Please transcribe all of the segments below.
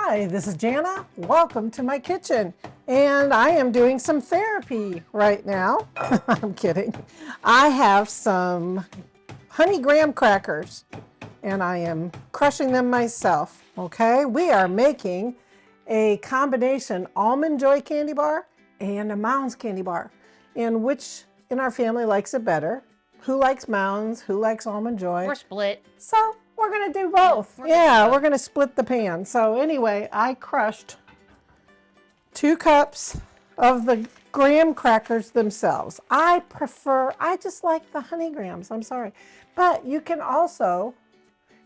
Hi, this is Jana. Welcome to my kitchen. And I am doing some therapy right now. I'm kidding. I have some honey graham crackers and I am crushing them myself. Okay, we are making a combination Almond Joy candy bar and a Mounds candy bar. And which in our family likes it better? Who likes Mounds? Who likes Almond Joy? We're split. So we're gonna do both. We're gonna split the pan. So anyway, I crushed 2 cups of the graham crackers themselves. I just like the honey grahams, I'm sorry. But you can also,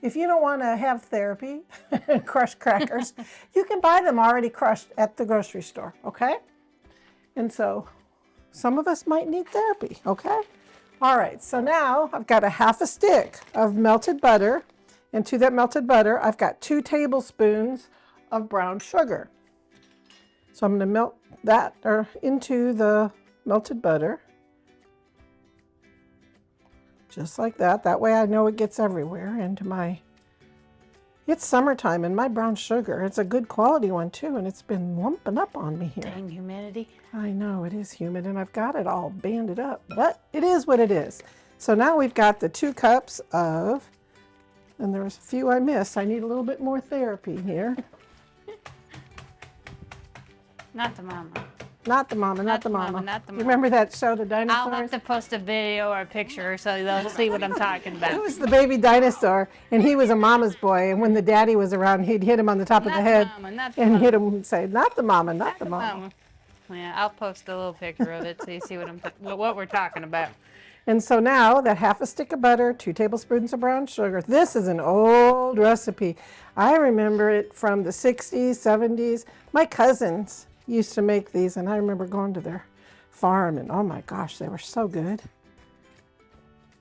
if you don't wanna have therapy and crush crackers, you can buy them already crushed at the grocery store, okay? And so some of us might need therapy, okay? All right, so now I've got a half a stick of melted butter, and to that melted butter, I've got 2 tablespoons of brown sugar. So I'm gonna melt that into the melted butter, just like that. That way I know it gets everywhere into my, it's summertime and my brown sugar, it's a good quality one too, and it's been lumping up on me here. Dang humidity. I know, it is humid and I've got it all banded up, but it is what it is. So now we've got the 2 cups of, and there's a few I missed. I need a little bit more therapy here. Not the mama. Not the mama, not the mama. You remember that show, The Dinosaurs? I'll have to post a video or a picture so they'll see what I'm talking about. It was the baby dinosaur, and he was a mama's boy, and when the daddy was around, he'd hit him on the top of the head and hit him and say, not the mama, not the mama. Yeah, I'll post a little picture of it so you see what we're talking about. And so now that half a stick of butter, 2 tablespoons of brown sugar. This is an old recipe. I remember it from the 60s, 70s. My cousins used to make these, and I remember going to their farm, and oh my gosh, they were so good.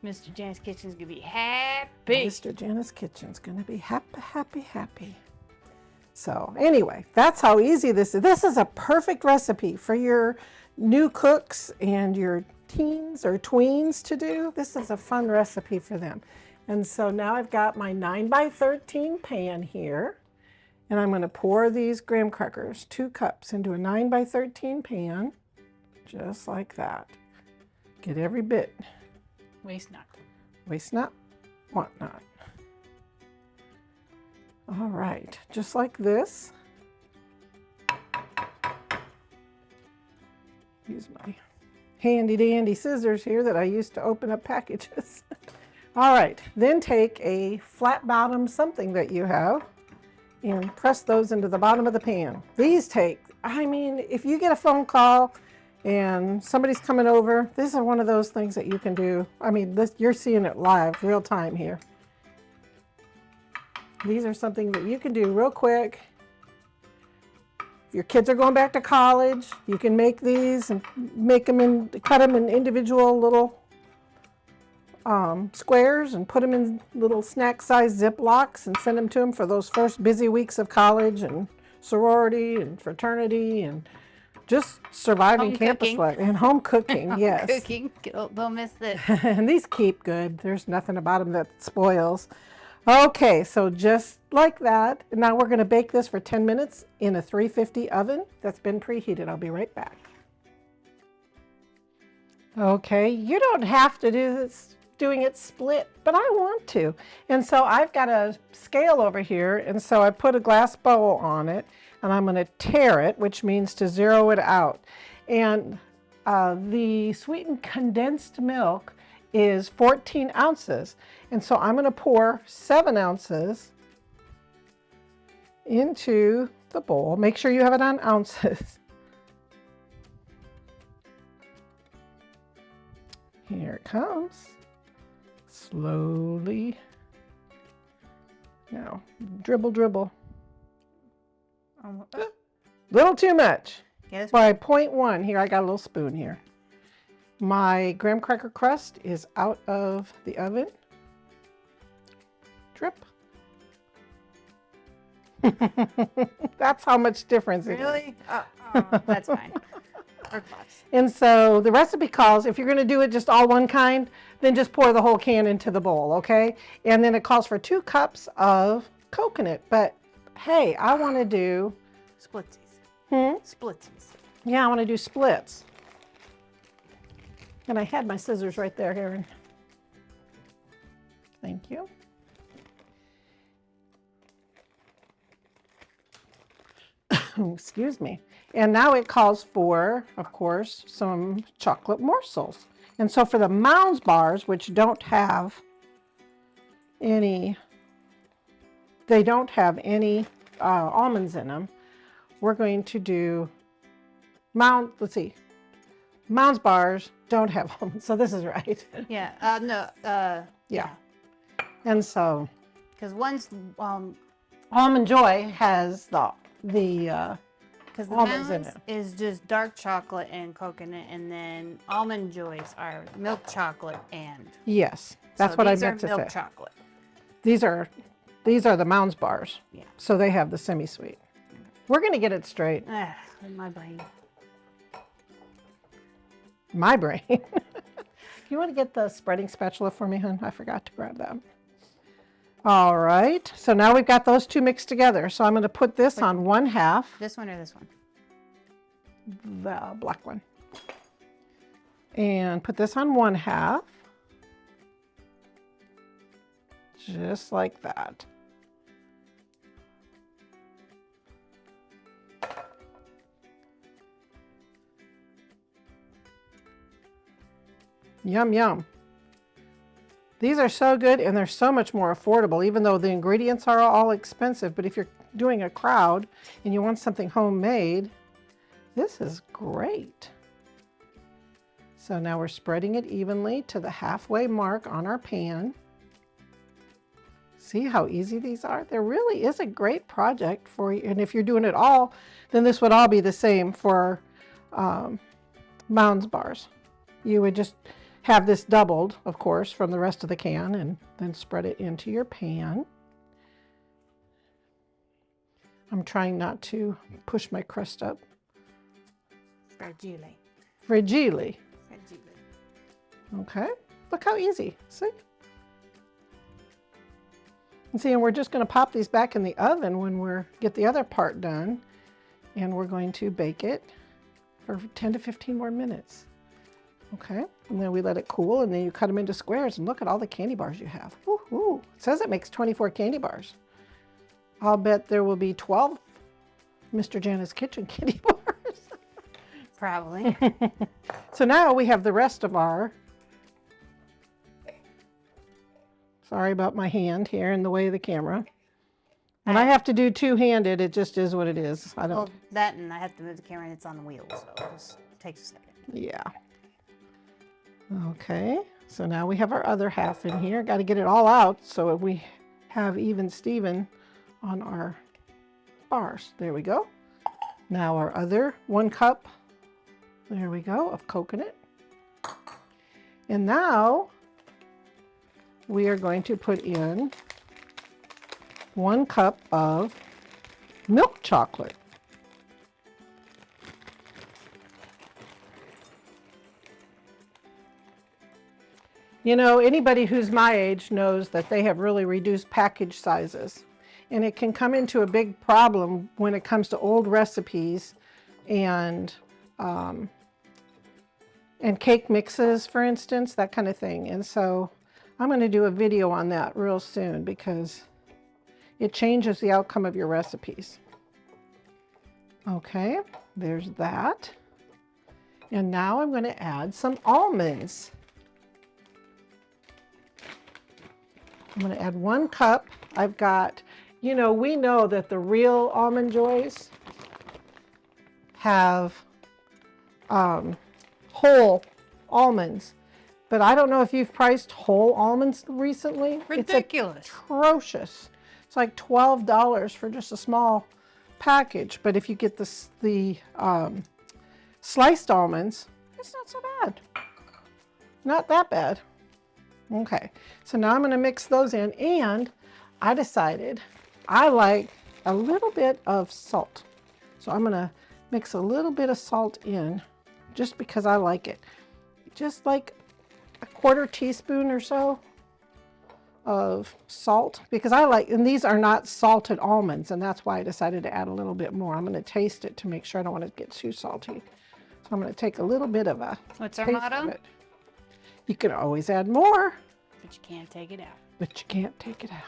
Mr. Jan's Kitchen's gonna be happy. Mr. Jan's Kitchen's gonna be happy, happy, happy. So anyway, that's how easy this is. This is a perfect recipe for your new cooks and your teens or tweens to do. This is a fun recipe for them. And so now I've got my 9x13 pan here, and I'm going to pour these graham crackers, 2 cups, into a 9x13 pan, just like that. Get every bit. Waste not. Waste not, want not. All right, just like this. Use my handy dandy scissors here that I used to open up packages. All right, then take a flat bottom something that you have and press those into the bottom of the pan. These take, I mean, if you get a phone call and somebody's coming over, this is one of those things that you can do. I mean, you're seeing it live, real time here. These are something that you can do real quick. If your kids are going back to college, you can make these and cut them in individual little squares and put them in little snack-sized Ziplocs and send them to them for those first busy weeks of college and sorority and fraternity and just surviving campus life and home cooking. Yes, cooking. Don't miss it. And these keep good. There's nothing about them that spoils. Okay, so just like that. Now we're going to bake this for 10 minutes in a 350 oven that's been preheated. I'll be right back. Okay, you don't have to do this doing it split, but I want to. And so I've got a scale over here, and so I put a glass bowl on it, and I'm going to tare it, which means to zero it out. And the sweetened condensed milk is 14 ounces. And so I'm going to pour 7 ounces into the bowl. Make sure you have it on ounces. Here it comes. Slowly. Now, dribble, dribble. Little too much. Yes. By 0.1, here I got a little spoon here. My graham cracker crust is out of the oven. Drip. That's how much difference it is. Really? That's fine. And so the recipe calls, if you're going to do it just all one kind, then just pour the whole can into the bowl, okay? And then it calls for 2 cups of coconut, but hey, I want to do, Splitsies. Splitsies. yeah, I want to do splits. And I had my scissors right there, Erin. Thank you. Excuse me. And now it calls for, of course, some chocolate morsels. And so for the Mounds bars, which don't have any, they don't have any almonds in them, we're going to do let's see, Mounds bars don't have almonds, so this is right. Yeah. No. Yeah. And so, Because one's Almond Joy has the because the almonds in Mounds it. is just dark chocolate and coconut, and then Almond Joys are milk chocolate and. Yes, that's So what I these meant are to milk say. chocolate. These are the Mounds bars. Yeah. So they have the semi-sweet. We're gonna get it straight. Ugh, my brain. My brain. You want to get the spreading spatula for me, hon? I forgot to grab that. All right. So now we've got those two mixed together. So I'm going to put this on 1/2. This one or this one? The black one. And put this on 1/2. Just like that. Yum, yum. These are so good and they're so much more affordable, even though the ingredients are all expensive. But if you're doing a crowd and you want something homemade, this is great. So now we're spreading it evenly to the halfway mark on our pan. See how easy these are? There really is a great project for you. And if you're doing it all, then this would all be the same for Mounds bars. You would just have this doubled, of course, from the rest of the can and then spread it into your pan. I'm trying not to push my crust up. Fragile. Fragile. Fragile. Okay, look how easy, see? And see, and we're just gonna pop these back in the oven when we get the other part done. And we're going to bake it for 10 to 15 more minutes. Okay, and then we let it cool and then you cut them into squares and look at all the candy bars you have. Woohoo! It says it makes 24 candy bars. I'll bet there will be 12 Mr. Janet's Kitchen candy bars. Probably. So now we have the rest of our, sorry about my hand here in the way of the camera. When I have to do two-handed, it just is what it is. I don't. Well, that and I have to move the camera and it's on the wheel, so it just takes a second. Yeah. Okay, so now we have our other half in here. Got to get it all out so we have even Steven on our bars. There we go. Now our other 1 cup, there we go, of coconut. And now we are going to put in 1 cup of milk chocolate. You know, anybody who's my age knows that they have really reduced package sizes. And it can come into a big problem when it comes to old recipes and cake mixes, for instance, that kind of thing. And so I'm going to do a video on that real soon because it changes the outcome of your recipes. Okay, there's that. And now I'm going to add some almonds. I'm going to add 1 cup. I've got, you know, we know that the real Almond Joys have whole almonds, but I don't know if you've priced whole almonds recently. Ridiculous. It's atrocious. It's like $12 for just a small package, but if you get the sliced almonds, it's not so bad. Not that bad. Okay, so now I'm going to mix those in, and I decided I like a little bit of salt. So I'm going to mix a little bit of salt in just because I like it. Just like a 1/4 teaspoon or so of salt because I like, and these are not salted almonds, and that's why I decided to add a little bit more. I'm going to taste it to make sure I don't want it to get too salty. So I'm going to take a little bit of a What's our taste motto? of it. You can always add more, But you can't take it out. but you can't take it out.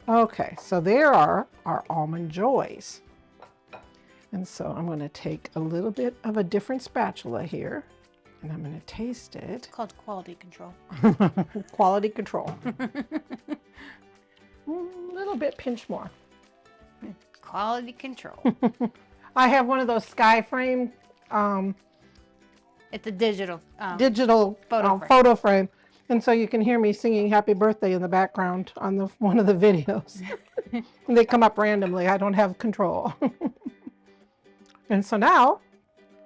Okay, so there are our Almond Joys. And so I'm going to take a little bit of a different spatula here, and I'm going to taste it. It's called quality control. Quality control. A little bit, pinch more. Quality control. I have one of those sky frame It's a digital. digital photo frame, and so you can hear me singing "Happy Birthday" in the background on one of the videos. And they come up randomly. I don't have control. And so now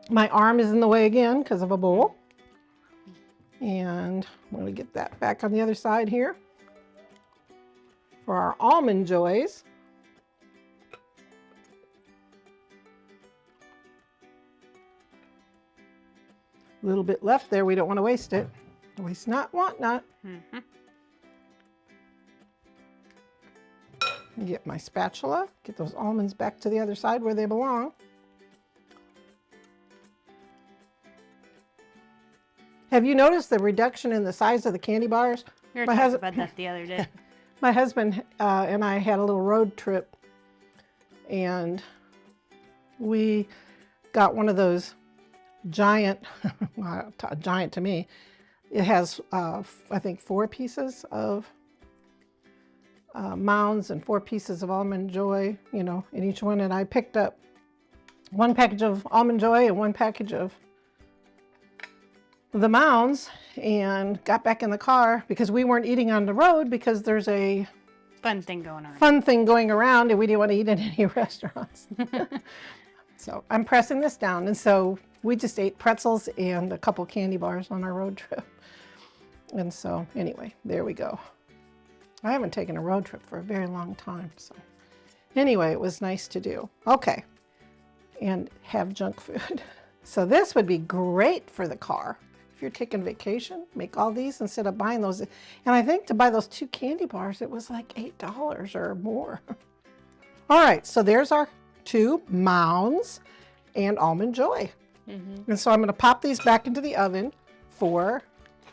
my arm is in the way again because of a bowl, and I'm going to get that back on the other side here for our Almond Joys. A little bit left there. We don't want to waste it. Waste not, want not. Mm-hmm. Get my spatula. Get those almonds back to the other side where they belong. Have you noticed the reduction in the size of the candy bars? We were My talking husband- about that the other day. My husband and I had a little road trip, and we got one of those giant, giant to me. It has, I think, 4 pieces of Mounds and 4 pieces of Almond Joy, you know, in each one. And I picked up 1 package of Almond Joy and 1 package of the Mounds, and got back in the car because we weren't eating on the road because there's a Fun thing going on. fun thing going around and we didn't want to eat in any restaurants. So I'm pressing this down, and so we just ate pretzels and a couple candy bars on our road trip. And so anyway, there we go. I haven't taken a road trip for a very long time, so anyway, it was nice to do. Okay, and have junk food. So this would be great for the car. If you're taking vacation, make all these instead of buying those. And I think to buy those 2 candy bars, it was like $8 or more. All right, so there's our 2 Mounds and Almond Joy. Mm-hmm. And so I'm going to pop these back into the oven for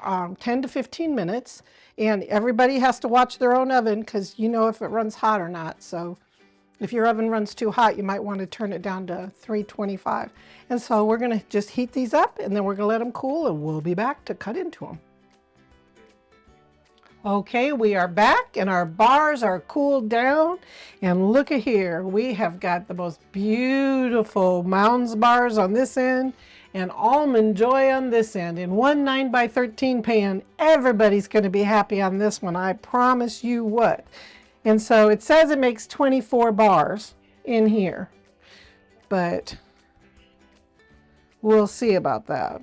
10 to 15 minutes. And everybody has to watch their own oven because you know if it runs hot or not. So if your oven runs too hot, you might want to turn it down to 325. And so we're going to just heat these up, and then we're going to let them cool, and we'll be back to cut into them. Okay, we are back, and our bars are cooled down. And look at here, we have got the most beautiful Mounds bars on this end and Almond Joy on this end in one 9x13 pan. Everybody's going to be happy on this one, I promise you what. And so it says it makes 24 bars in here, but we'll see about that.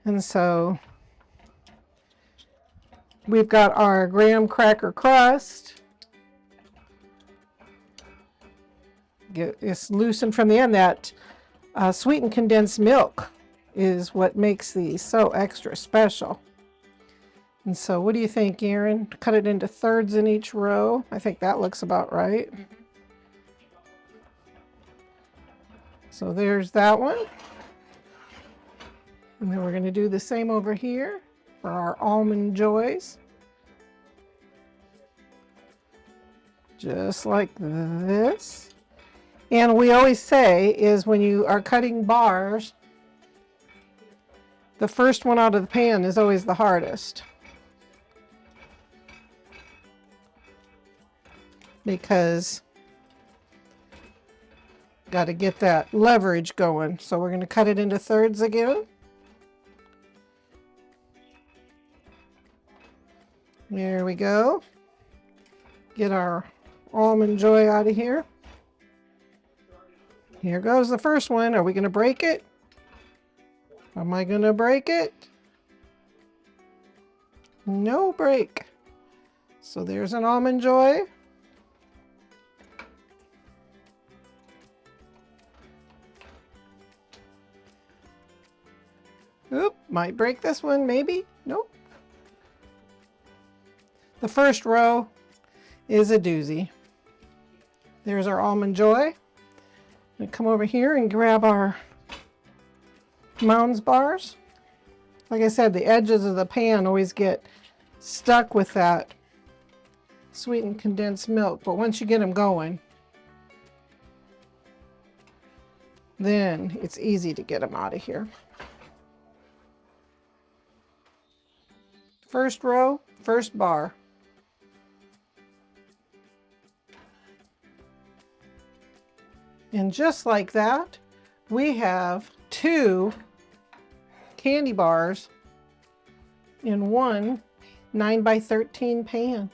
And so we've got our graham cracker crust. It's loosened from the end. That sweetened condensed milk is what makes these so extra special. And so what do you think, Erin? Cut it into thirds in each row. I think that looks about right. Mm-hmm. So there's that one. And then we're going to do the same over here for our Almond Joys. Just like this. And we always say is when you are cutting bars, the first one out of the pan is always the hardest. Because got to get that leverage going. So we're going to cut it into thirds again. There we go. Get our Almond Joy out of here. Here goes the first one. Are we going to break it? Am I going to break it? No break. So there's an Almond Joy. Oop, might break this one, maybe. Nope. The first row is a doozy. There's our Almond Joy. We come over here and grab our Mounds bars. Like I said, the edges of the pan always get stuck with that sweetened condensed milk, but once you get them going, then it's easy to get them out of here. First row, first bar. And just like that, we have 2 candy bars in one 9x13 pan.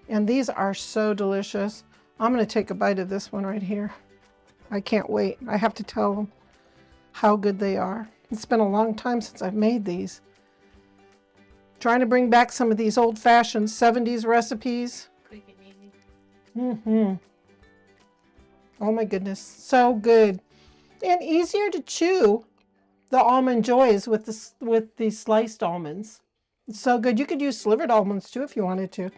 And these are so delicious. I'm going to take a bite of this one right here. I can't wait. I have to tell them how good they are. It's been a long time since I've made these. Trying to bring back some of these old-fashioned 70s recipes. Quick and easy. Oh my goodness, so good. And easier to chew, the Almond Joys with the sliced almonds. It's so good. You could use slivered almonds too if you wanted to.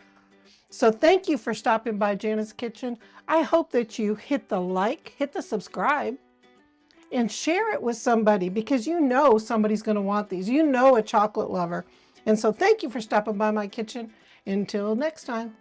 So thank you for stopping by Jana's Kitchen. I hope that you hit the like, hit the subscribe, and share it with somebody, because you know somebody's going to want these. You know a chocolate lover. And so thank you for stopping by my kitchen. Until next time.